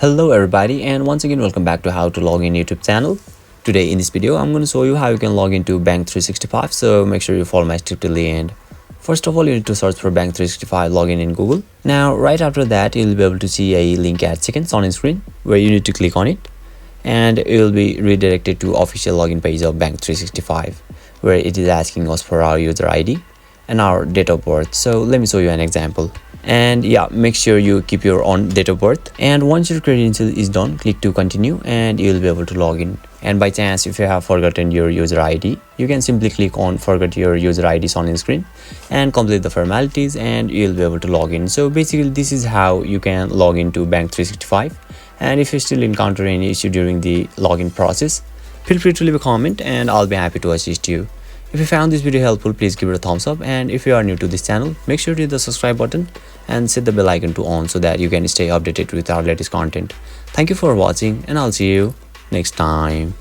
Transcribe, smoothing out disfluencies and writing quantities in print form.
Hello everybody, and once again welcome back to how to log in YouTube channel. Today in this video I'm going to show you how you can log into Bank 365, so make sure you follow my step till the end. First of all, you need to search for Bank 365 login in Google. Now right after that you'll be able to see a link at seconds on your screen where you need to click on it, and you'll be redirected to official login page of Bank 365 where it is asking us for our user ID and our date of birth. So let me show you an example. And yeah, make sure you keep your own date of birth, and once your credential is done, click to continue and you'll be able to log in. And by chance if you have forgotten your user ID, you can simply click on forget your user IDs on your screen and complete the formalities and you'll be able to log in. So basically this is how you can log into Bank 365. And if you still encounter any issue during the login process, feel free to leave a comment and I'll be happy to assist you. If you found this video helpful, please give it a thumbs up, and if you are new to this channel, make sure to hit the subscribe button and set the bell icon to on so that you can stay updated with our latest content. Thank you for watching and I'll see you next time.